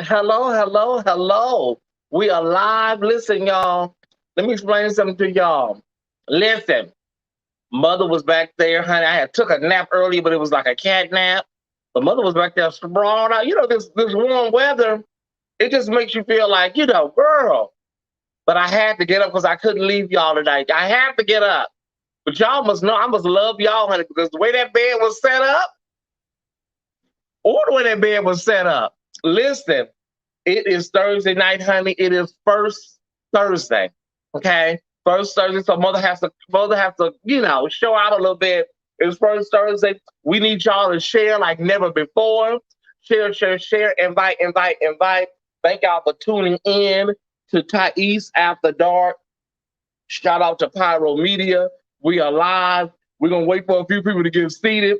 Hello, hello, hello. We are live. Listen, y'all. Let me explain something to y'all. Listen, mother was back there, honey. I had took a nap early, but it was like a cat nap. But mother was back there sprawled out. This warm weather, it just makes you feel like, girl. But I had to get up because I couldn't leave y'all tonight. I had to get up. But y'all must know I must love y'all, honey, because the way that bed was set up, or the way that bed was set up. Listen. It is Thursday night, honey. It is first Thursday. Okay. First Thursday. So mother has to, show out a little bit. It's first Thursday. We need y'all to share like never before. Share, share, share. Invite, invite, invite. Thank y'all for tuning in to Tyesse After Dark. Shout out to Pyro Media. We are live. We're gonna wait for a few people to get seated.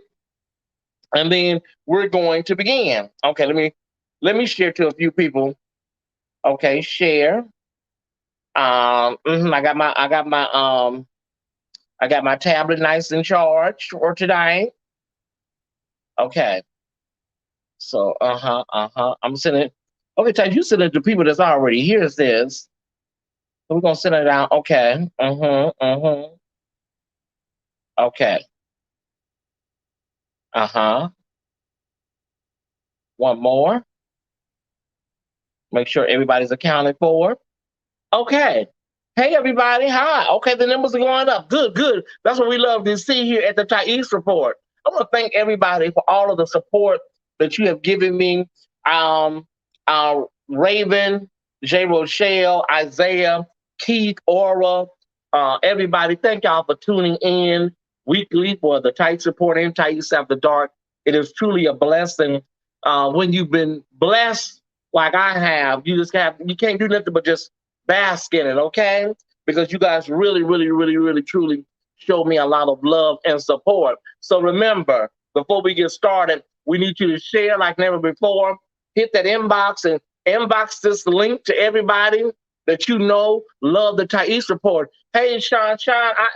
And then we're going to begin. Okay, let me share to a few people. Okay, share. I got my tablet nice and charged for today. Okay. So I'm sending. Okay, Ty, you send it to people that's already here. Says so we're gonna send it out. Okay. Okay. One more. Make sure everybody's accounted for. Okay. Hey, everybody. Hi. Okay, the numbers are going up. Good, good. That's what we love to see here at the Tyesse Report. I want to thank everybody for all of the support that you have given me. Raven, J. Rochelle, Isaiah, Keith, Aura, everybody. Thank y'all for tuning in weekly for the Tyesse Report and Tyesse After Dark. It is truly a blessing. When you've been blessed like I have, you can't do nothing but just bask in it, okay? Because you guys really, really, really, really, truly show me a lot of love and support. So remember, before we get started, we need you to share like never before. Hit that inbox and inbox this link to everybody that you know love the Tyesse Report. Hey, Sean,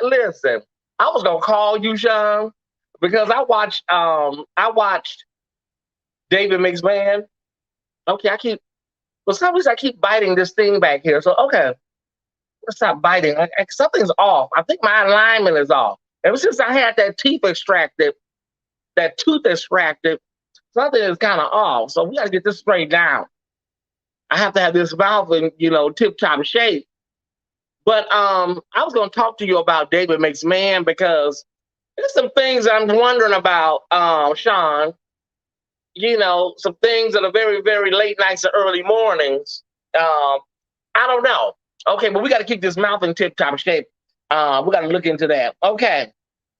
listen, I was gonna call you, Sean, because I watched David McMahon. Okay, for some reason I keep biting this thing back here. So okay, let's stop biting. Something's off. I think my alignment is off. Ever since I had that tooth extracted, something is kind of off. So we got to get this straight down. I have to have this mouth in, tip-top shape. But I was going to talk to you about David McMahon because there's some things I'm wondering about, Sean. Some things that are very, very late nights and early mornings. I don't know. Okay, but we got to keep this mouth in tip-top shape. We got to look into that. Okay.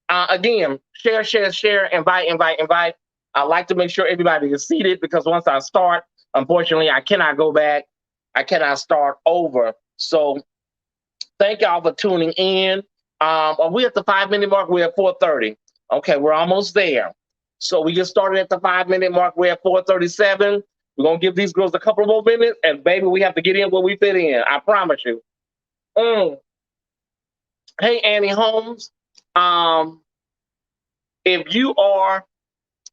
Again, share, invite. I like to make sure everybody is seated because once I start, unfortunately, I cannot go back. I cannot start over. So thank y'all for tuning in. Are we at the 5-minute mark? We're at 4:30. Okay, we're almost there. So we just started at the 5-minute mark. We're at 4:37. We're going to give these girls a couple more minutes, and baby, we have to get in where we fit in. I promise you. Hey, Annie Holmes. If you are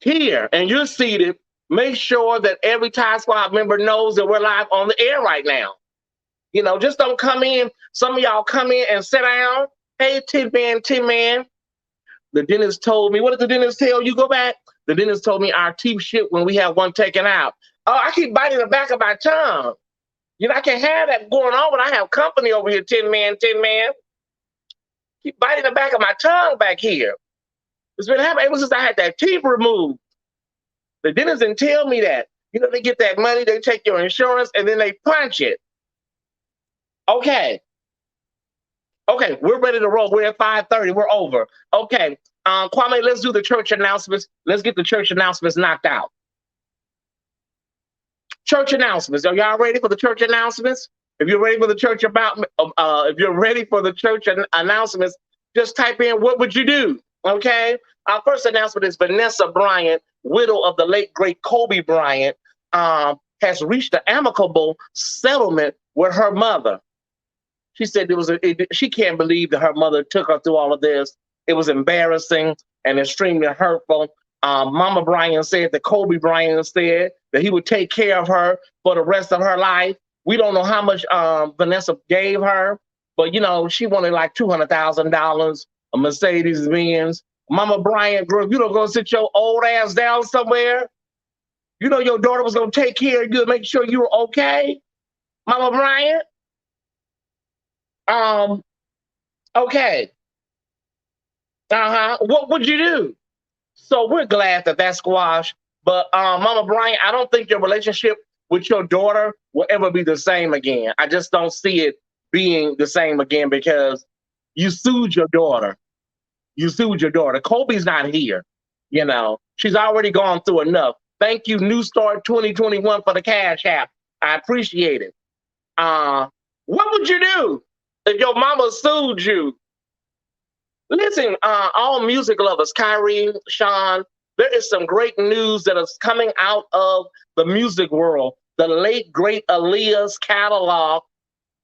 here and you're seated, make sure that every Ty Squad member knows that we're live on the air right now. Just don't come in. Some of y'all come in and sit down. Hey, Tin Man. The dentist told me, what did the dentist tell you? Go back. The dentist told me our teeth shit when we have one taken out. Oh, I keep biting the back of my tongue. I can't have that going on when I have company over here, Tin Man. Keep biting the back of my tongue back here. It's been happening ever since I had that teeth removed. The dentist didn't tell me that. They get that money, they take your insurance, and then they punch it. Okay, we're ready to roll. We're at 5:30. We're over. Okay, Kwame, let's do the church announcements. Let's get the church announcements knocked out. Church announcements. Are y'all ready for the church announcements? If you're ready for the church announcements, just type in what would you do. Okay. Our first announcement is Vanessa Bryant, widow of the late great Kobe Bryant, has reached an amicable settlement with her mother. She said she can't believe that her mother took her through all of this. It was embarrassing and extremely hurtful. Mama Bryant said that Kobe Bryant said that he would take care of her for the rest of her life. We don't know how much Vanessa gave her, but you know, she wanted like $200,000, a Mercedes Benz. Mama Bryant, girl, if you don't go sit your old ass down somewhere, you know your daughter was gonna take care of you and make sure you were okay, Mama Bryant. Okay. What would you do? So we're glad that that's squashed. But Mama Bryant, I don't think your relationship with your daughter will ever be the same again. I just don't see it being the same again because you sued your daughter. You sued your daughter. Kobe's not here. You know, she's already gone through enough. Thank you, New Start 2021 for the Cash App. I appreciate it. What would you do if your mama sued you? Listen, all music lovers, Kyrie, Sean, there is some great news that is coming out of the music world. The late, great Aaliyah's catalog.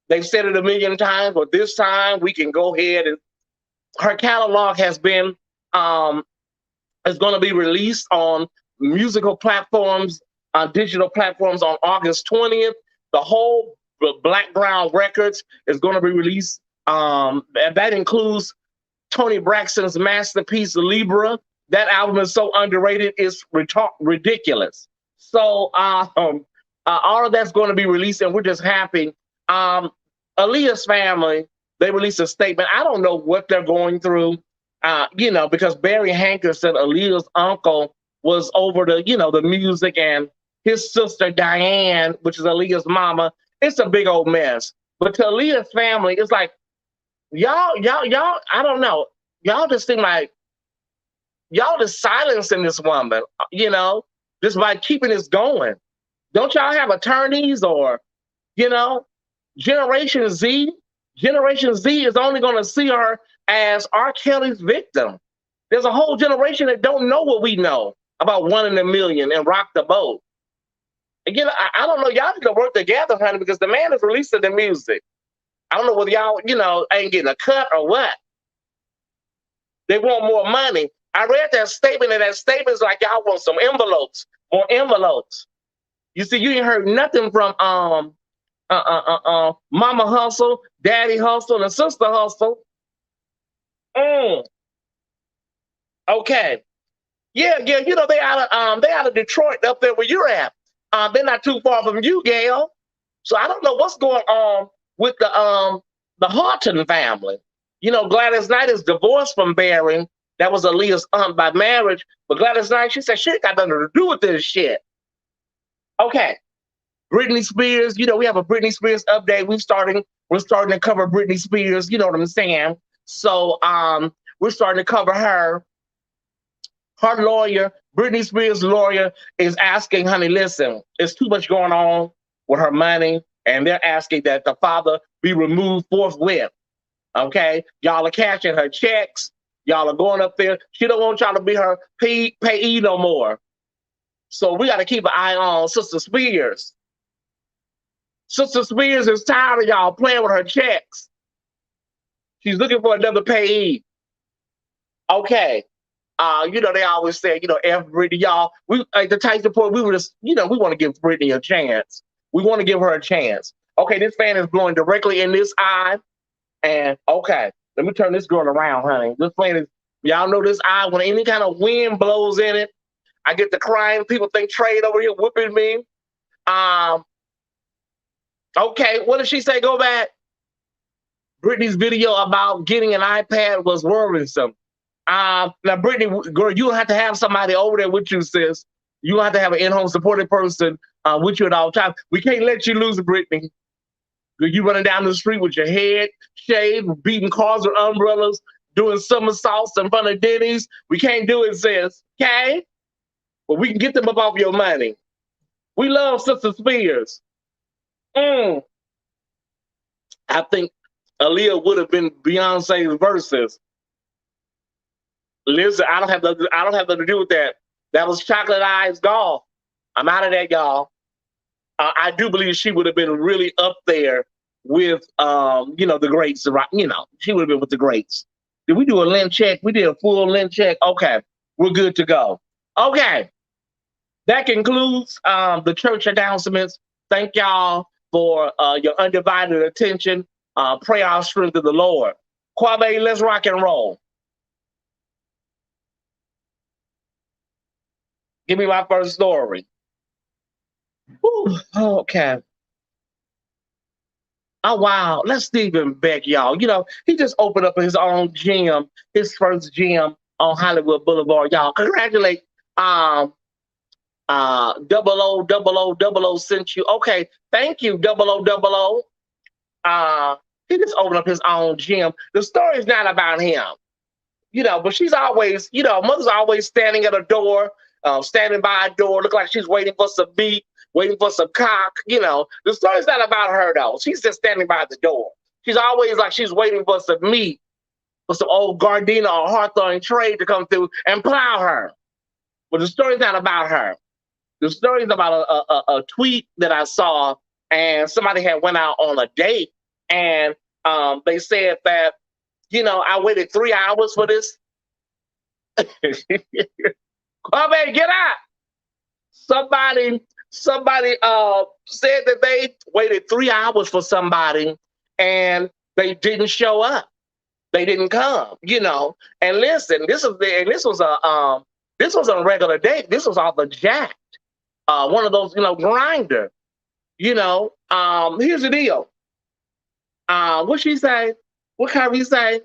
They've said it a million times, but this time we can go ahead and her catalog has been is going to be released on musical platforms, digital platforms on August 20th. The whole Black Brown Records is going to be released. And that includes Tony Braxton's masterpiece, Libra. That album is so underrated, it's ridiculous. So all of that's going to be released, and we're just happy. Aaliyah's family, they released a statement. I don't know what they're going through, you know, because Barry Hanker said Aaliyah's uncle was over the, you know, the music, and his sister Diane, which is Aaliyah's mama. It's a big old mess. But to Aaliyah's family, it's like, y'all, I don't know. Y'all just seem like y'all just silencing this woman, you know, just by keeping this going. Don't y'all have attorneys or, you know, Generation Z? Generation Z is only going to see her as R. Kelly's victim. There's a whole generation that don't know what we know about One in a Million and Rock the Boat. Again, I don't know. Y'all need to work together, honey, because the man is releasing the music. I don't know whether y'all, you know, ain't getting a cut or what. They want more money. I read that statement, and that statement is like, y'all want some envelopes, more envelopes. You see, you ain't heard nothing from Mama Hustle, Daddy Hustle, and Sister Hustle. Okay. Yeah, you know, they out of Detroit, up there where you're at. They're not too far from you, Gail. So I don't know what's going on with the Horton family. You know, Gladys Knight is divorced from Barry. That was Aaliyah's aunt by marriage. But Gladys Knight, she said she ain't got nothing to do with this shit. Okay. Britney Spears, you know, we have a Britney Spears update. We're starting to cover Britney Spears, you know what I'm saying? So we're starting to cover her. Her lawyer, Britney Spears' lawyer, is asking, honey, listen, it's too much going on with her money, and they're asking that the father be removed forthwith. Okay? Y'all are cashing her checks. Y'all are going up there. She don't want y'all to be her payee no more. So we got to keep an eye on Sister Spears. Sister Spears is tired of y'all playing with her checks. She's looking for another payee. Okay. You know, they always say, you know, F Britney, y'all. We at the Tyesse Report, we were just, you know, we want to give Britney a chance. We want to give her a chance. Okay, this fan is blowing directly in this eye. And okay, let me turn this girl around, honey. This fan is, y'all know this eye, when any kind of wind blows in it, I get the crying. People think Trade over here whooping me. Okay, what did she say? Go back. Britney's video about getting an iPad was worrisome. Now, Brittany, girl, you don't have to have somebody over there with you, sis. You don't have to have an in-home supportive person with you at all times. We can't let you lose, Brittany. You running down the street with your head shaved, beating cars with umbrellas, doing somersaults in front of Denny's. We can't do it, sis. Okay? But we can get them up off your money. We love Sister Spears. I think Aaliyah would have been Beyonce's verses. Listen, I don't have nothing to do with that. That was Chocolate Eyes Golf. I'm out of that, y'all. I do believe she would have been really up there with, you know, the greats. You know, she would have been with the greats. Did we do a Lynn check? We did a full Lynn check. Okay, we're good to go. Okay, that concludes the church announcements. Thank y'all for your undivided attention. Pray our strength to the Lord. Kwame, let's rock and roll. Give me my first story. Whew, okay. Oh wow, let's Stephen Beck, y'all. You know, he just opened up his own gym, his first gym on Hollywood Boulevard. Y'all, congratulate double O sent you. Okay, thank you, double O. He just opened up his own gym. The story is not about him, you know, but she's always, you know, mother's always standing at a door, standing by a door, look like she's waiting for some meat, waiting for some cock, you know. The story's not about her though. She's just standing by the door. She's always like she's waiting for some meat, for some old Gardena or Hawthorne trade to come through and plow her. But the story's not about her. The story is about a tweet that I saw, and somebody had went out on a date, and they said that, you know, I waited 3 hours for this. Kwame, get out! Somebody said that they waited 3 hours for somebody, and they didn't show up. They didn't come, you know. And listen, this was a regular date. This was off the jack. One of those, you know, grinder. You know, here's the deal. What she say? What Kyrie say?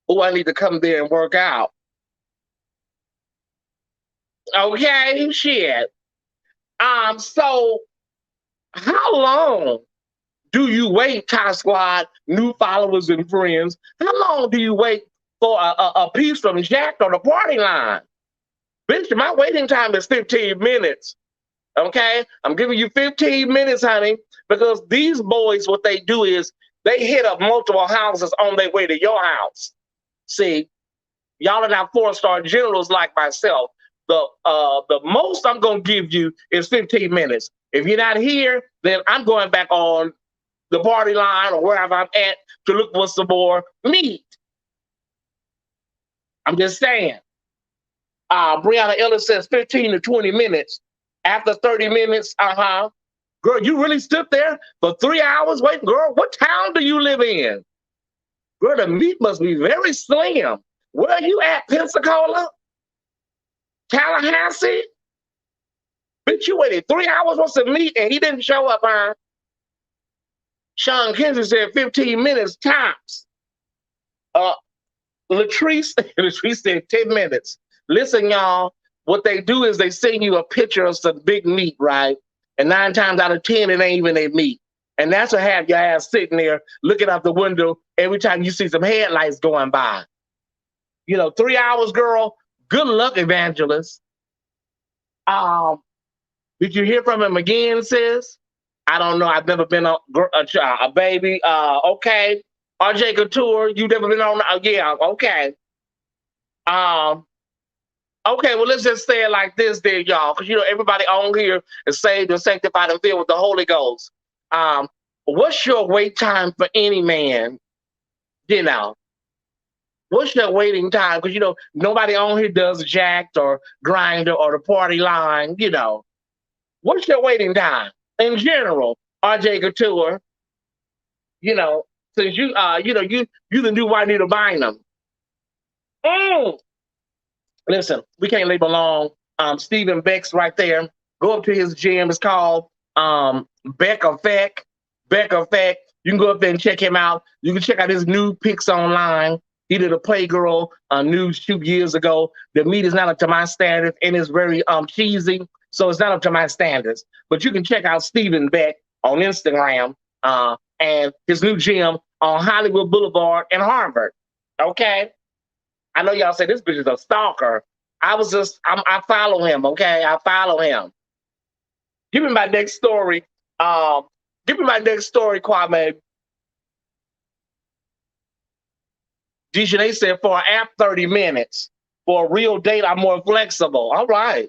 Oh, I need to come there and work out. Okay, shit. So how long do you wait, Ty Squad, new followers and friends? How long do you wait for a piece from Jack on the party line? Bitch, my waiting time is 15 minutes. Okay? I'm giving you 15 minutes, honey, because these boys, what they do is they hit up multiple houses on their way to your house. See, y'all are not 4-star generals like myself. The most I'm going to give you is 15 minutes. If you're not here, then I'm going back on the party line or wherever I'm at to look for some more meat. I'm just saying. Brianna Ellis says 15 to 20 minutes. After 30 minutes, girl, you really stood there for 3 hours waiting? Girl, what town do you live in? Girl, the meat must be very slim. Where are you at, Pensacola? Tallahassee? Bitch, you waited 3 hours for some meat and he didn't show up, huh? Sean Kinsey said 15 minutes tops. Latrice said 10 minutes. Listen, y'all, what they do is they send you a picture of some big meat, right? And 9 times out of 10, it ain't even their meat. And that's what have your ass sitting there looking out the window every time you see some headlights going by. You know, 3 hours, girl. Good luck, evangelist. Did you hear from him again, sis? I don't know. I've never been a baby. Okay. RJ Couture, you never been on? Yeah, okay. Okay, well, let's just say it like this then, y'all, because, you know, everybody on here is saved and sanctified and filled with the Holy Ghost. What's your wait time for any man? You know, what's your waiting time? Because, you know, nobody on here does Jacked or Grinder or the party line, you know. What's your waiting time in general, RJ Couture? You know, since you the new Juanita Bynum. Listen, we can't leave alone. Stephen Beck's right there. Go up to his gym. It's called Beck Effect. Beck Effect. You can go up there and check him out. You can check out his new pics online. He did a Playgirl news shoot years ago. The meat is not up to my standards and it's very cheesy, so it's not up to my standards. But you can check out Stephen Beck on Instagram and his new gym on Hollywood Boulevard in Harvard. Okay? I know y'all say this bitch is a stalker. I follow him, okay? I follow him. Give me my next story. Kwame. Dejanay said for an app, 30 minutes. For a real date, I'm more flexible. All right.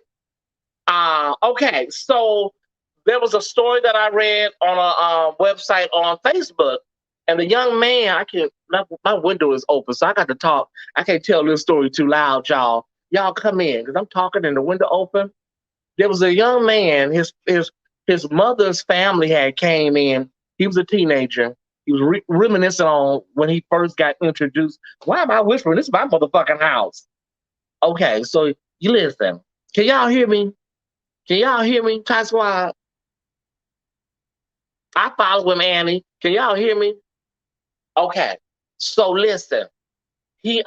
Okay, so there was a story that I read on a website on Facebook, and the young man, my window is open, so I got to talk. I can't tell this story too loud, y'all. Y'all come in, because I'm talking and the window open. There was a young man, his mother's family had came in. He was a teenager. He was reminiscing on when he first got introduced. Why am I whispering? This is my motherfucking house. Okay, so you listen. Can y'all hear me? Can y'all hear me? That's why I follow him, Annie. Can y'all hear me? Okay. So listen. He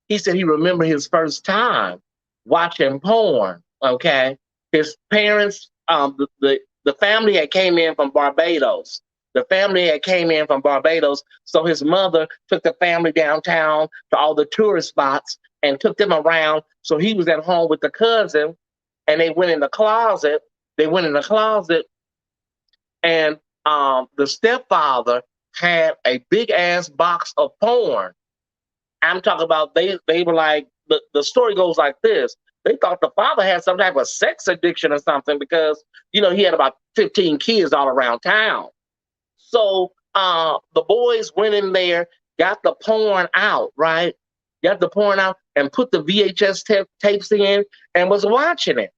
he said he remembered his first time watching porn. Okay, his parents, the family had came in from Barbados. The family had came in from Barbados, so his mother took the family downtown to all the tourist spots and took them around. So he was at home with the cousin, and they went in the closet. They went in the closet, and the stepfather had a big ass box of porn. I'm talking about they were like, the story goes like this. They thought the father had some type of sex addiction or something because, he had about 15 kids all around town. So the boys went in there, got the porn out, right? Got the porn out and put the VHS tapes in and was watching it.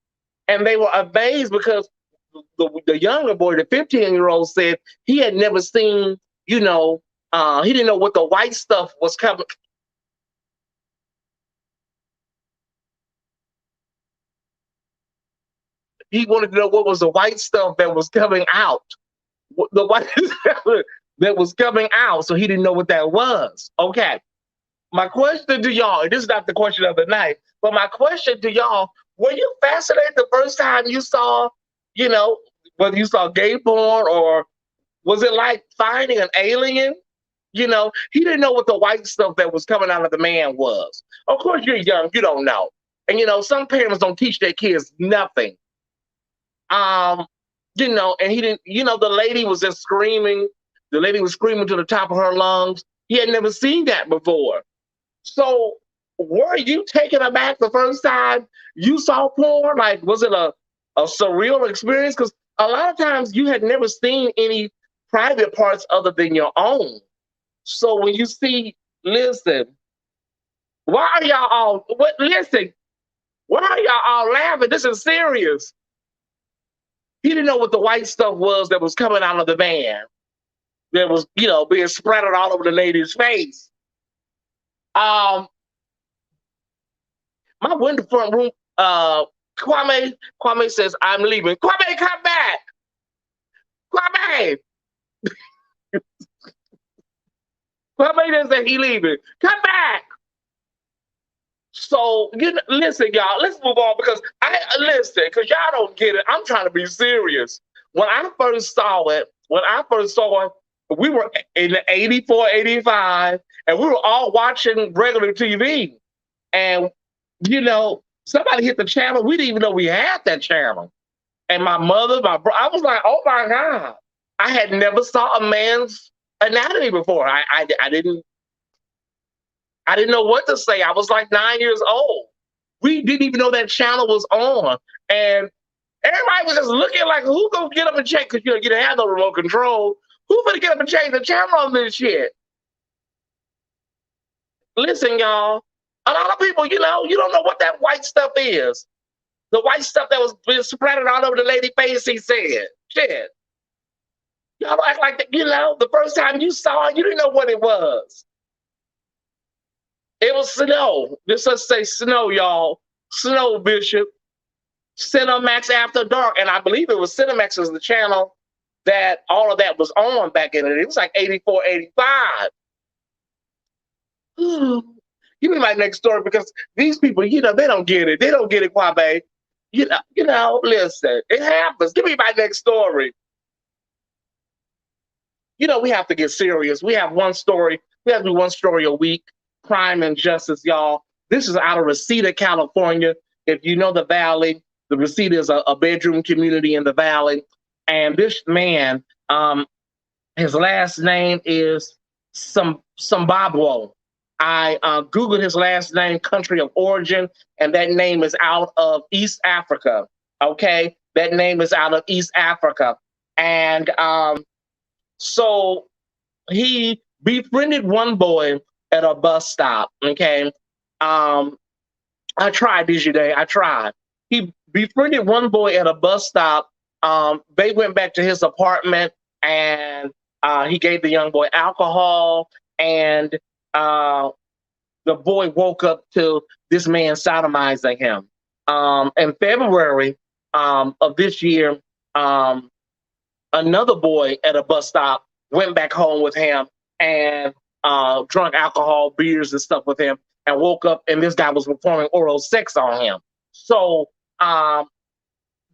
And they were amazed because the younger boy, the 15-year-old, said he had never seen, he didn't know what the white stuff was coming. He wanted to know what was the white stuff that was coming out. The white that was coming out, so he didn't know what that was. Okay. My question to y'all, and this is not the question of the night, but my question to y'all, were you fascinated the first time you saw, whether you saw gay porn, or was it like finding an alien? He didn't know what the white stuff that was coming out of the man was. Of course, you're young, you don't know. And some parents don't teach their kids nothing. And he didn't, the lady was just screaming. The lady was screaming to the top of her lungs. He had never seen that before. So were you taken aback the first time you saw porn? Like, was it a surreal experience? Because a lot of times you had never seen any private parts other than your own. So when you see, listen, why are y'all all, listen, why are y'all all laughing? This is serious. He didn't know what the white stuff was that was coming out of the van. That was, being splattered all over the lady's face. My window front room, Kwame says, I'm leaving. Kwame, come back. Kwame. Kwame didn't say he leaving. Come back. So, listen, y'all, let's move on because because y'all don't get it. I'm trying to be serious. When I first saw it, we were in the 84, 85, and we were all watching regular TV. And, somebody hit the channel. We didn't even know we had that channel. And my mother, my brother, I was like, oh my God. I had never saw a man's anatomy before. I didn't know what to say. I was like 9 years old. We didn't even know that channel was on. And everybody was just looking like, who gonna get up and check? Because you didn't have no remote control. Who gonna get up and change the channel on this shit? Listen, y'all, a lot of people, you don't know what that white stuff is. The white stuff that was being spread all over the lady's face, he said. Shit. Y'all act like that, the first time you saw it, you didn't know what it was. It was snow. Let's say snow, y'all. Snow, Bishop. Cinemax After Dark. And I believe it was Cinemax was the channel that all of that was on back in it. It was like 84, 85. Give me my next story because these people, they don't get it. They don't get it, Kwame. Listen, it happens. Give me my next story. We have to get serious. We have one story. We have to do one story a week. Crime and justice, y'all. This is out of Reseda, California. If you know the Valley, the Reseda is a bedroom community in the Valley. And this man, his last name is Zimbabwe. I Googled his last name, country of origin, and that name is out of East Africa. Okay? That name is out of East Africa. And so he befriended one boy at a bus stop, okay? I tried this day. I tried. He befriended one boy at a bus stop. They went back to his apartment, and he gave the young boy alcohol, and uh, the boy woke up to this man sodomizing him. In February of this year, um, another boy at a bus stop went back home with him and drunk alcohol, beers, and stuff with him, and woke up and this guy was performing oral sex on him. So um,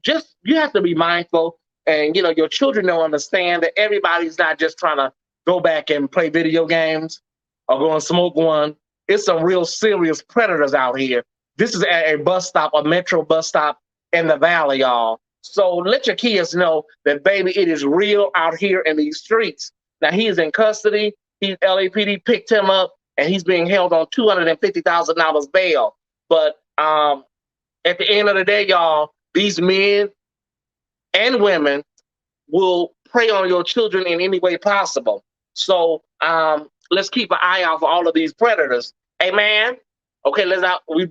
just you have to be mindful, and your children don't understand that everybody's not just trying to go back and play video games or go and smoke one. It's some real serious predators out here. This is at a bus stop, a metro bus stop in the valley, y'all. So let your kids know that, baby, it is real out here in these streets. Now, he is in custody. LAPD picked him up, and he's being held on $250,000 bail. But at the end of the day, y'all, these men and women will prey on your children in any way possible. So let's keep an eye out for all of these predators. Amen. Okay, let's out. We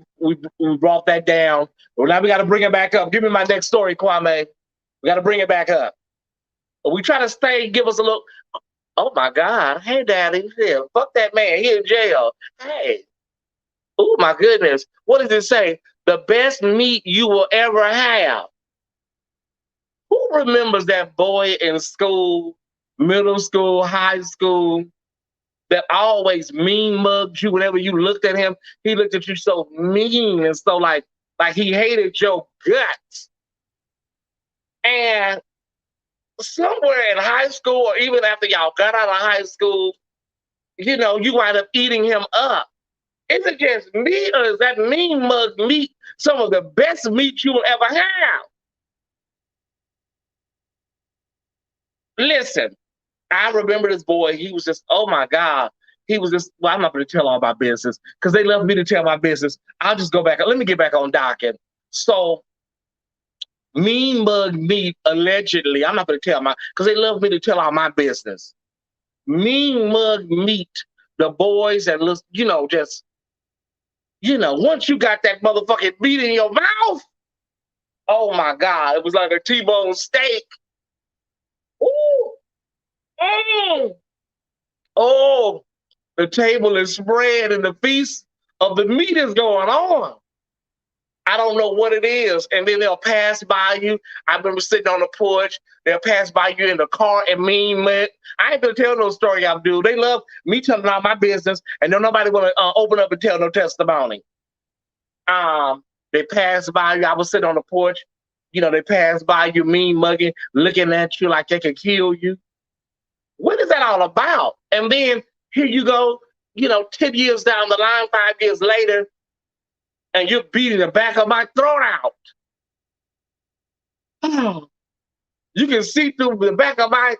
brought that down. Well, now we got to bring it back up. Give me my next story, Kwame. We got to bring it back up. We try to stay. Give us a look. Oh my God! Hey, Daddy, yeah, fuck that man. He in jail. Hey. Oh my goodness! What does it say? The best meat you will ever have. Who remembers that boy in school, middle school, high school, that always mean mugged you whenever you looked at him? He looked at you so mean and so like he hated your guts. And somewhere in high school, or even after y'all got out of high school, you wind up eating him up. Is it just meat, or is that mean mug meat some of the best meat you will ever have? Listen, I remember this boy. He was just, oh my God. He was just, well, I'm not going to tell all my business because they love me to tell my business. I'll just go back. Let me get back on docket. So, mean mug meat, allegedly, I'm not going to tell because they love me to tell all my business. Mean mug meat, the boys that look, just, once you got that motherfucking meat in your mouth, oh my God, it was like a T-bone steak. Ooh. Mm. Oh, the table is spread and the feast of the meat is going on. I don't know what it is. And then they'll pass by you. I remember sitting on the porch. They'll pass by you in the car and mean it. I ain't gonna tell no story, y'all do. They love me telling all my business, and don't nobody want to open up and tell no testimony. They pass by you. I was sitting on the porch. They pass by you, mean mugging, looking at you like they could kill you. What is that all about? And then here you go, 10 years down the line, 5 years later, and you're beating the back of my throat out. Oh, you can see through the back of my,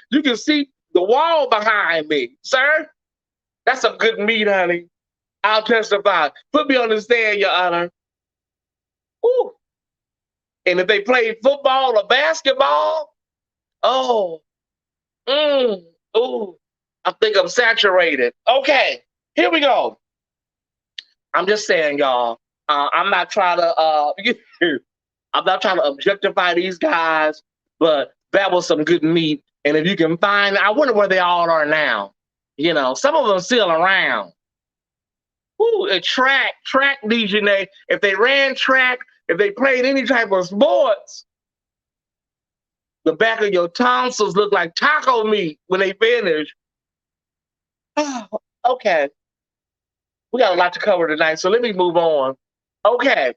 you can see the wall behind me, sir. That's some good meat, honey. I'll testify. Put me on the stand, Your Honor. Ooh. And if they played football or basketball, oh, ooh, I think I'm saturated. Okay, here we go. I'm just saying, y'all. I'm not trying to. I'm not trying to objectify these guys, but that was some good meat. And if you can find, I wonder where they all are now. Some of them still around. Ooh, a track DJ. If they ran track, if they played any type of sports, the back of your tonsils look like taco meat when they finish. Oh, okay. We got a lot to cover tonight, so let me move on. Okay.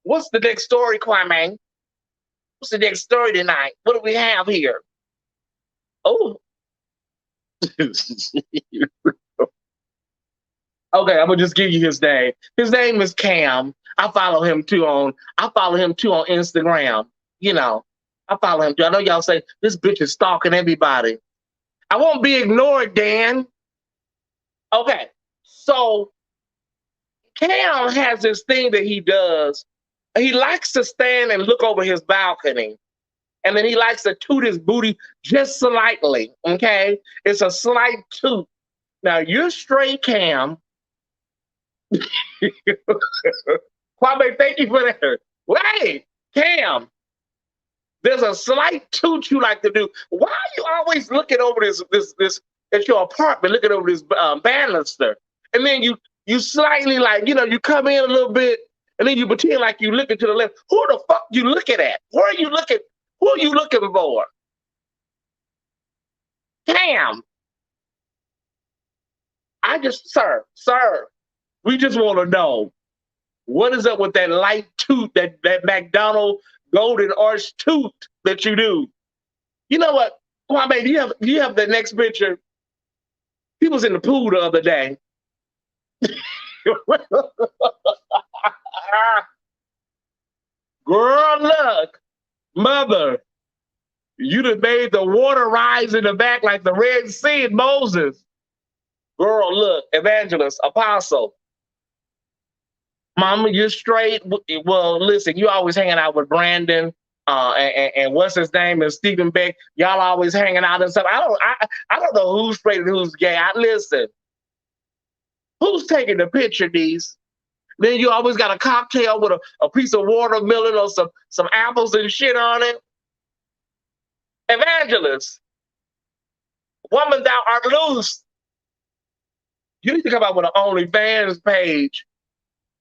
What's the next story, Kwame? What's the next story tonight? What do we have here? Oh. Okay, I'm gonna just give you his name. His name is Cam. I follow him too on Instagram. I follow him too. I know y'all say this bitch is stalking everybody. I won't be ignored, Dan. Okay, so Cam has this thing that he does. He likes to stand and look over his balcony. And then he likes to toot his booty just slightly, okay? It's a slight toot. Now, you're straight, Cam. Kwame, thank you for that. Wait, Cam, there's a slight toot you like to do. Why are you always looking over this at your apartment, looking over this banister, and then you slightly like you come in a little bit, and then you pretend like you looking to the left. Who the fuck you looking at? Where are you looking? Who are you looking for? Cam, sir, we just want to know what is up with that light toot, that McDonald golden arch toot that you do. You know what, Kwame? Do you have the next picture? He was in the pool the other day. Girl, look, mother, you'd have made the water rise in the back like the Red Sea and Moses. Girl, look, evangelist, apostle. Mama, you're straight. Well, listen, you always hanging out with Brandon, and what's his name, and Stephen Beck. Y'all always hanging out and stuff. I don't know who's straight and who's gay. Listen, who's taking the picture, these? Then you always got a cocktail with a piece of watermelon or some apples and shit on it. Evangelist, woman, thou art loose. You need to come out with an OnlyFans page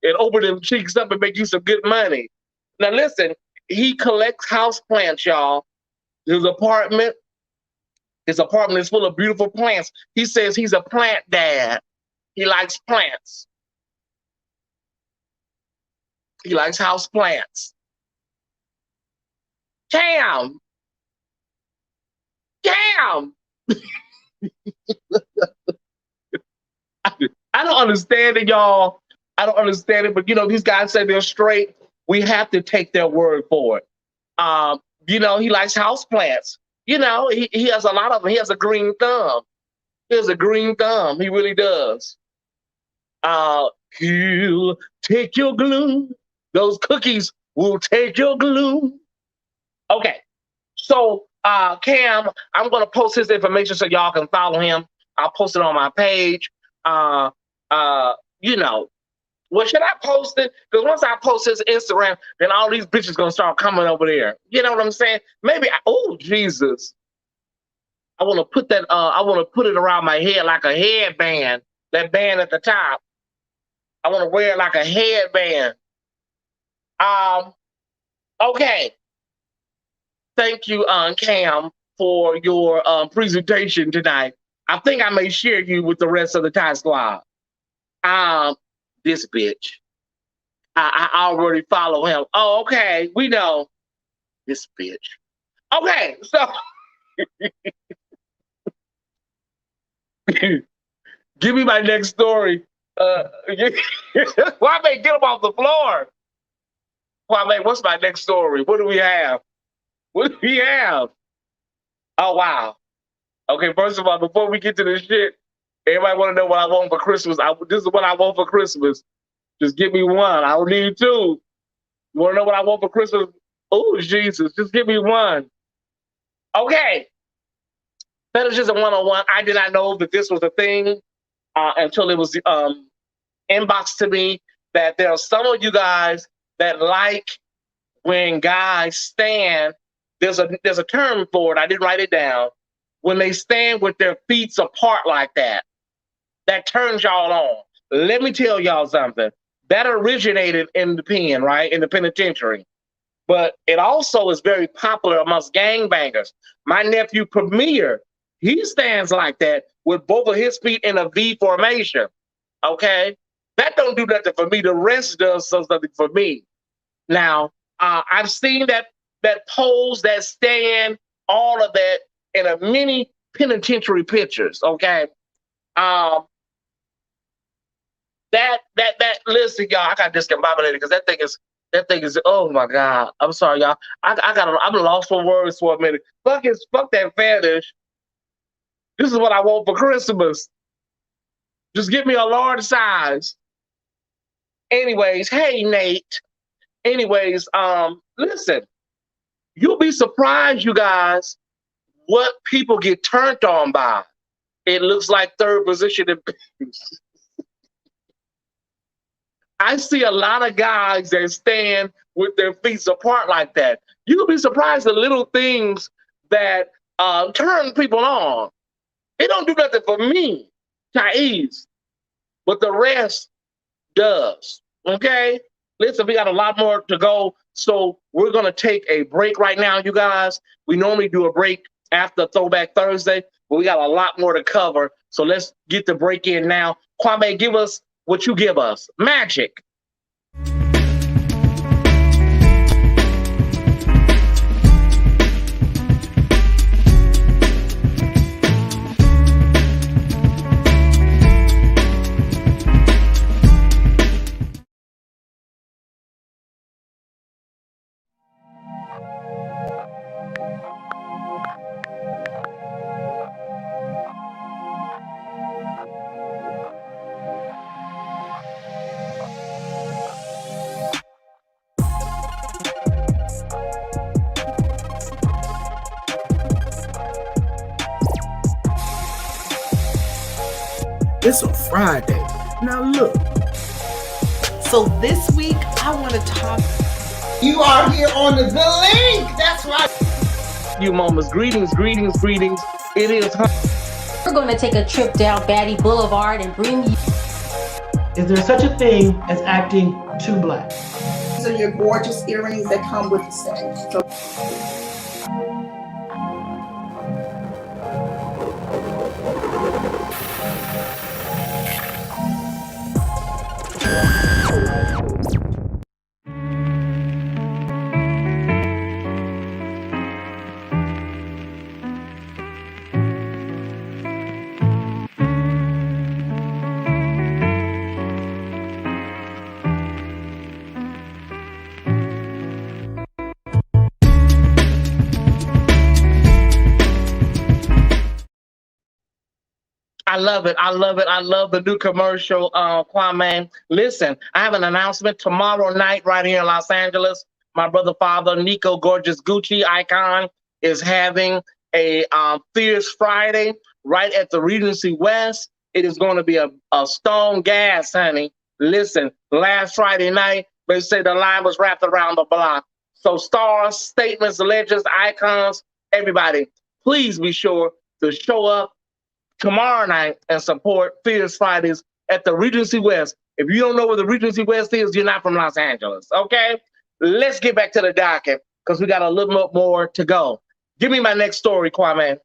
and open them cheeks up and make you some good money. Now listen, he collects house plants, y'all. His apartment is full of beautiful plants. He says he's a plant dad. He likes plants. He likes house plants. Cam. I don't understand it, y'all. I don't understand it, but these guys say they're straight. We have to take their word for it. He likes house plants. He has a lot of them. He has a green thumb. He has a green thumb. He really does. He'll take your gloom. Those cookies will take your gloom. Okay. So, Cam, I'm going to post his information so y'all can follow him. I'll post it on my page. Well, should I post it? Because once I post his Instagram, then all these bitches going to start coming over there. You know what I'm saying? Maybe, oh, Jesus. I want to put that, I want to put it around my head like a headband. That band at the top. I want to wear it like a headband. Okay. Thank you, Cam, for your presentation tonight. I think I may share you with the rest of the Thai squad. This bitch. I already follow him. Oh, okay. We know. This bitch. Okay, so give me my next story. Kwame, get him off the floor. Kwame, what's my next story? What do we have? What do we have? Oh, wow. Okay, first of all, before we get to this shit, everybody want to know what I want for Christmas. This is what I want for Christmas. Just give me one. I don't need two. You want to know what I want for Christmas? Oh, Jesus. Just give me one. Okay. Fetishism 101. I did not know that this was a thing until it was inboxed to me that there are some of you guys that like when guys stand. There's a term for it. I didn't write it down. When they stand with their feet apart like that, that turns y'all on. Let me tell y'all something. That originated in the pen, right? In the penitentiary. But it also is very popular amongst gangbangers. My nephew Premier, he stands like that with both of his feet in a V formation. Okay? That don't do nothing for me. The rest does something for me. Now, I've seen that pose, that stand, all of that in a many penitentiary pictures. Okay? That listen, y'all, I got discombobulated because that thing is, oh my God. I'm sorry, y'all. I'm lost for words for a minute. Fuck that fetish. This is what I want for Christmas. Just give me a large size. Anyways, hey Nate. Anyways, listen, you'll be surprised, you guys, what people get turned on by. It looks like third position in I see a lot of guys that stand with their feet apart like that. You'll be surprised at little things that turn people on. It don't do nothing for me, Tyesse, but the rest does. Okay? Listen, we got a lot more to go. So we're going to take a break right now, you guys. We normally do a break after Throwback Thursday, but we got a lot more to cover. So let's get the break in now. Kwame, give us what you give us. Magic. It's a Friday. Now look. So this week, I want to talk. You are here on the link. That's right. You mamas, greetings, greetings, greetings. It is. We're going to take a trip down Baddie Boulevard and bring you. Is there such a thing as acting too black? These are your gorgeous earrings that come with the set. So I love it. I love it. I love the new commercial, Kwame. Listen, I have an announcement tomorrow night right here in Los Angeles. My brother, father, Nico Gorgeous Gucci Icon, is having a Fierce Friday right at the Regency West. It is going to be a stone gas, honey. Listen, last Friday night, they say the line was wrapped around the block. So stars, statements, legends, icons, everybody, please be sure to show up tomorrow night and support Fierce Fridays at the Regency West. If you don't know where the Regency West is, you're not from Los Angeles, okay? Let's get back to the docket because we got a little bit more to go. Give me my next story, Kwame.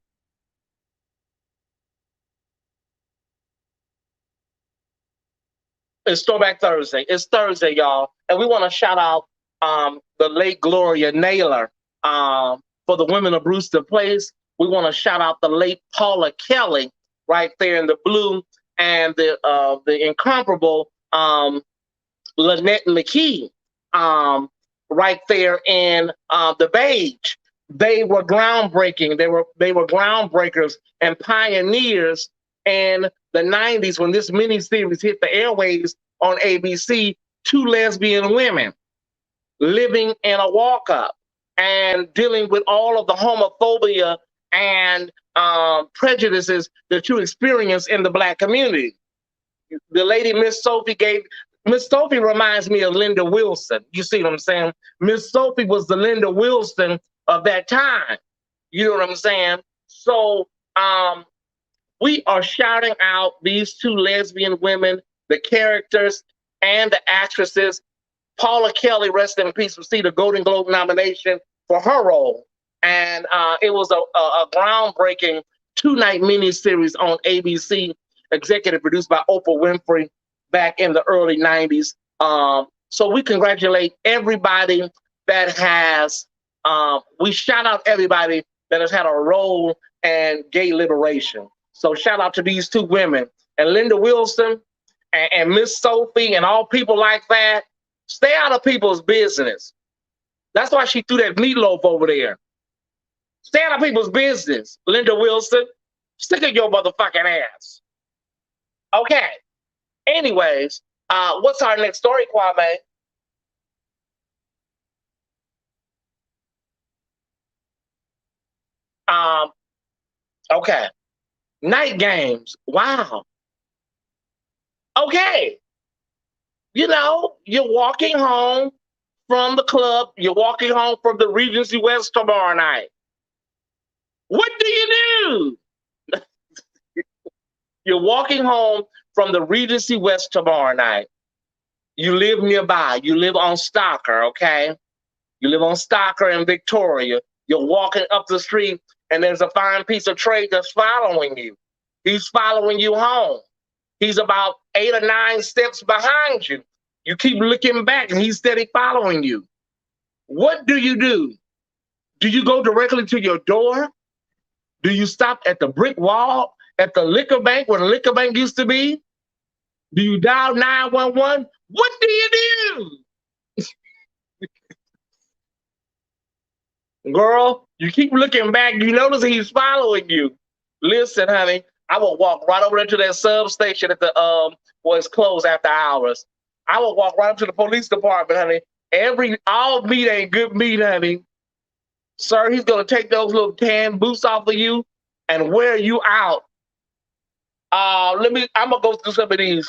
It's Throwback Thursday. It's Thursday, y'all. And we want to shout out the late Gloria Naylor for the Women of Brewster Place. We want to shout out the late Paula Kelly right there in the blue, and the incomparable Lynette McKee right there in the beige. They were groundbreaking. They were groundbreakers and pioneers in the 90s when this miniseries hit the airwaves on ABC. Two lesbian women living in a walk-up and dealing with all of the homophobia and prejudices that you experience in the Black community. The lady, Miss Sophie reminds me of Linda Wilson. You see what I'm saying? Miss Sophie was the Linda Wilson of that time. You know what I'm saying? So we are shouting out these two lesbian women, the characters and the actresses. Paula Kelly, rest in peace, received a Golden Globe nomination for her role. And it was a groundbreaking two-night miniseries on ABC, executive produced by Oprah Winfrey back in the early 90s. So we congratulate everybody that has, we shout out everybody that has had a role in gay liberation. So shout out to these two women. And Linda Wilson and Miss Sophie and all people like that, stay out of people's business. That's why she threw that meatloaf over there. Stay out of people's business, Linda Wilson. Stick in your motherfucking ass. Okay. Anyways, what's our next story, Kwame? Okay. Night games. Wow. Okay. You know, you're walking home from the club. You're walking home from the Regency West tomorrow night. What do you do? You're walking home from the Regency West tomorrow night. You live nearby. You live on Stocker, okay? You live on Stocker in Victoria. You're walking up the street, and there's a fine piece of trade that's following you. He's following you home. He's about 8 or 9 steps behind you. You keep looking back, and he's steady following you. What do? Do you go directly to your door? Do you stop at the brick wall at the liquor bank where the liquor bank used to be? Do you dial 911? What do you do? Girl, you keep looking back. You notice he's following you. Listen, honey, I will walk right over there to that substation at the well, it's closed after hours. I will walk right up to the police department, honey. All meat ain't good meat, honey. Sir, he's gonna take those little tan boots off of you and wear you out. I'm gonna go through some of these.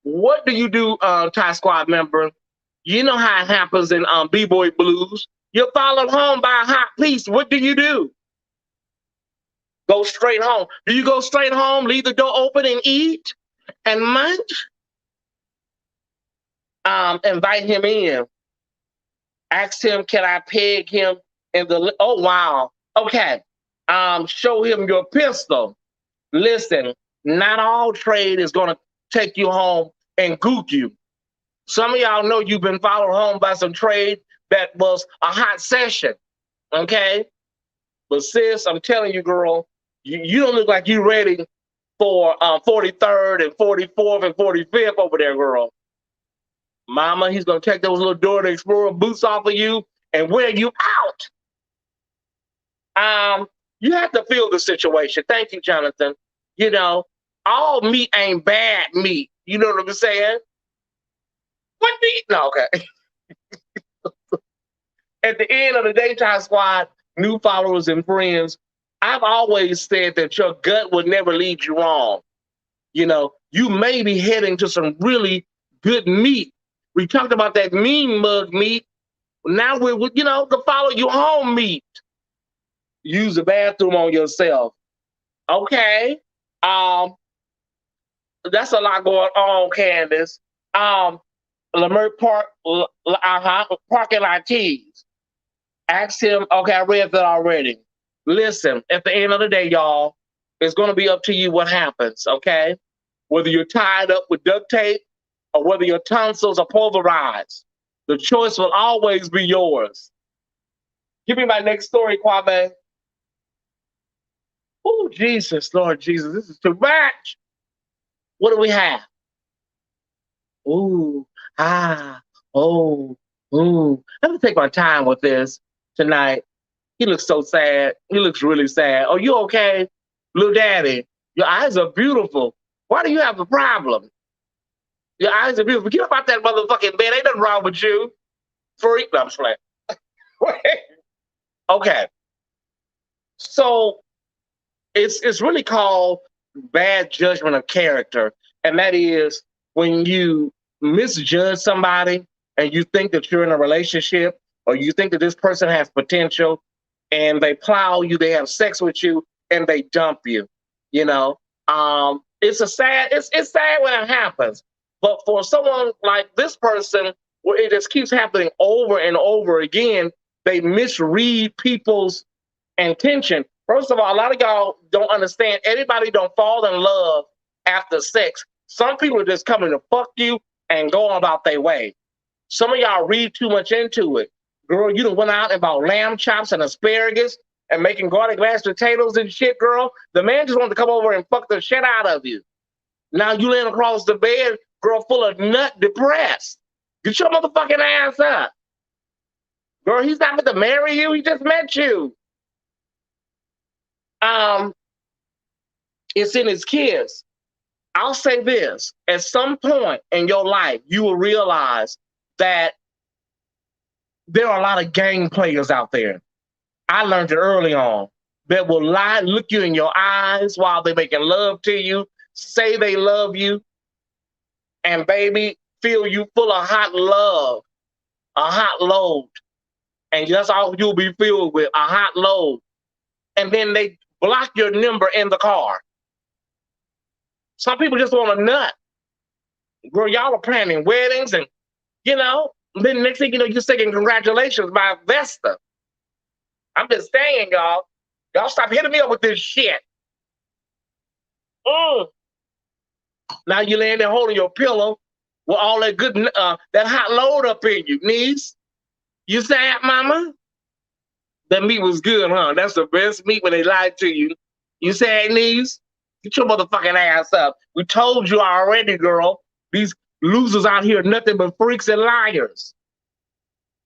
What do you do, Thai Squad member? You know how it happens in B-Boy Blues. You're followed home by a hot piece. What do you do? Go straight home. Do you go straight home, leave the door open and eat and munch? Invite him in. Ask him, can I peg him in the, oh, wow. Okay. Show him your pistol. Listen, not all trade is going to take you home and gook you. Some of y'all know you've been followed home by some trade that was a hot session, okay? But sis, I'm telling you, girl, you don't look like you're ready for 43rd and 44th and 45th over there, girl. Mama, he's going to take those little Dora the Explorer boots off of you and wear you out. You have to feel the situation. Thank you, Jonathan. You know, all meat ain't bad meat. You know what I'm saying? What meat? No, okay. At the end of the day, Thai Squad, new followers and friends, I've always said that your gut will never lead you wrong. You know, you may be heading to some really good meat. We talked about that mean mug meat. Now we're, you know, the follow you home meat. Use the bathroom on yourself. Okay. That's a lot going on, Candace. Lemert Park, parking lot keys. Ask him, okay, I read that already. Listen, at the end of the day, y'all, it's going to be up to you what happens, okay? Whether you're tied up with duct tape or whether your tonsils are pulverized, the choice will always be yours. Give me my next story, Kwame. Oh, Jesus, Lord Jesus, this is too much. What do we have? Ooh, ooh. Let me take my time with this tonight. He looks so sad. He looks really sad. Oh, you okay? Little daddy, your eyes are beautiful. Why do you have a problem? Your eyes are beautiful. Get up out that motherfucking bed. Ain't nothing wrong with you. Freak. No, I'm just playing. Okay. So it's really called bad judgment of character. And that is when you misjudge somebody and you think that you're in a relationship or you think that this person has potential and they plow you, they have sex with you, and they dump you, you know? It's sad when it happens. But for someone like this person, where it just keeps happening over and over again, they misread people's intention. First of all, a lot of y'all don't understand. Everybody don't fall in love after sex. Some people are just coming to fuck you and go about their way. Some of y'all read too much into it. Girl, you done went out and bought lamb chops and asparagus and making garlic mashed potatoes and shit, girl. The man just wanted to come over and fuck the shit out of you. Now you laying across the bed, girl, full of nut, depressed. Get your motherfucking ass up. Girl, he's not going to marry you. He just met you. It's in his kids. I'll say this. At some point in your life, you will realize that there are a lot of gang players out there. I learned it early on. That will lie, look you in your eyes while they're making love to you, say they love you. And baby, fill you full of hot love, a hot load. And that's all you'll be filled with, a hot load. And then they block your number in the car. Some people just want a nut. Girl, y'all are planning weddings and, then next thing you know, you're singing congratulations by Vesta. I'm just saying, y'all. Y'all stop hitting me up with this shit. Now you laying there holding your pillow with all that good, that hot load up in you, niece. You sad, mama? That meat was good, huh? That's the best meat when they lied to you. You sad, niece? Get your motherfucking ass up. We told you already, girl. These losers out here are nothing but freaks and liars.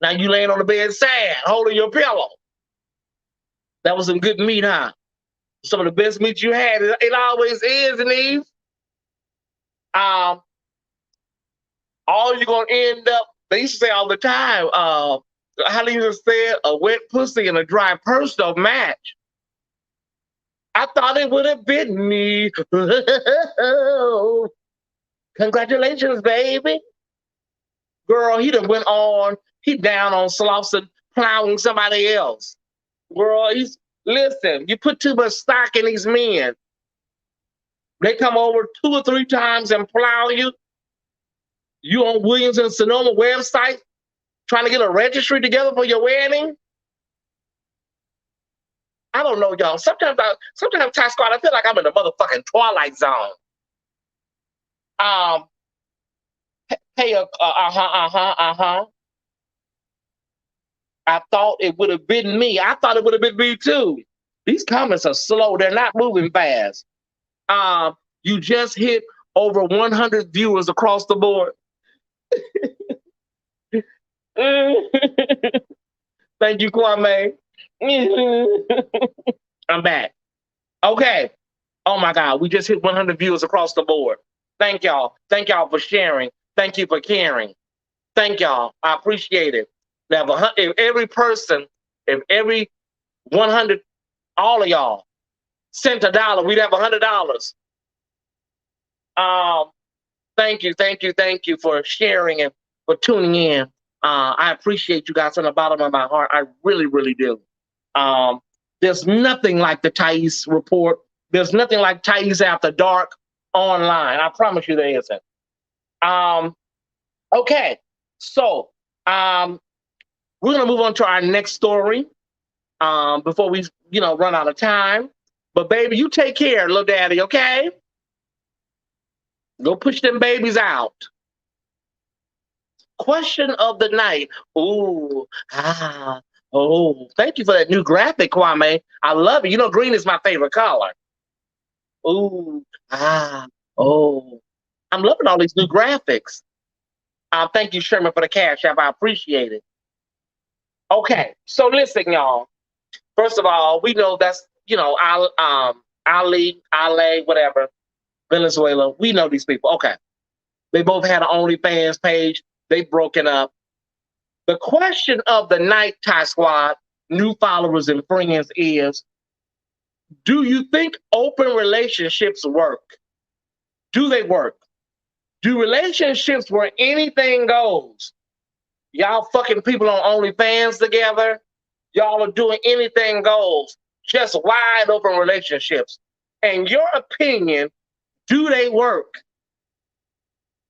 Now you laying on the bed sad, holding your pillow. That was some good meat, huh? Some of the best meat you had. It always is, Neve. All you're going to end up, they used to say all the time, how do you say it? A wet pussy and a dry purse don't match. I thought it would have been me. Congratulations, baby. Girl, he done went on. He down on Slauson plowing somebody else. Girl, listen, you put too much stock in these men. They come over 2 or 3 times and plow you. You on Williams and Sonoma website trying to get a registry together for your wedding? I don't know, y'all. Sometimes Ty Squad, I feel like I'm in the motherfucking Twilight Zone. I thought it would have been me. I thought it would have been me too. These comments are slow. They're not moving fast. You just hit over 100 viewers across the board. Thank you, Kwame. I'm back. Okay. Oh my God, we just hit 100 viewers across the board. Thank y'all. Thank y'all for sharing. Thank you for caring. Thank y'all. I appreciate it. Now, if every person, if every 100, all of y'all sent $1, we'd have $100. Thank you for sharing and for tuning in. I appreciate you guys from the bottom of my heart. I really, really do. There's nothing like the Tyesse report. There's nothing like Tyesse After Dark online. I promise you there isn't. Okay, so we're gonna move on to our next story before we, run out of time. But baby, you take care, little daddy, okay? Go push them babies out. Question of the night. Ooh, thank you for that new graphic, Kwame. I love it. Green is my favorite color. Ooh, I'm loving all these new graphics. Thank you, Sherman, for the cash app. I appreciate it. Okay, so listen, y'all. First of all, we know that's, Ali, whatever, Venezuela. We know these people. Okay. They both had an OnlyFans page. They've broken up. The question of the night, Ty Squad, new followers and friends, is, do you think open relationships work? Do they work? Do relationships where anything goes? Y'all fucking people on OnlyFans together? Y'all are doing anything goes. Just wide open relationships. In your opinion, do they work?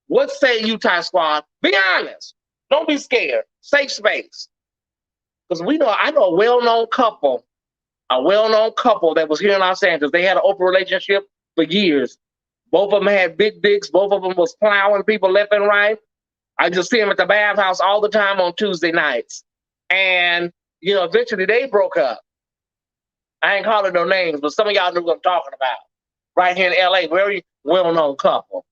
What say you, Ty Squad? Be honest. Don't be scared. Safe space. Because I know a well-known couple that was here in Los Angeles. They had an open relationship for years. Both of them had big dicks. Both of them was plowing people left and right. I just see them at the bathhouse all the time on Tuesday nights. And, eventually they broke up. I ain't calling no names, but some of y'all know what I'm talking about. Right here in LA, very well-known couple.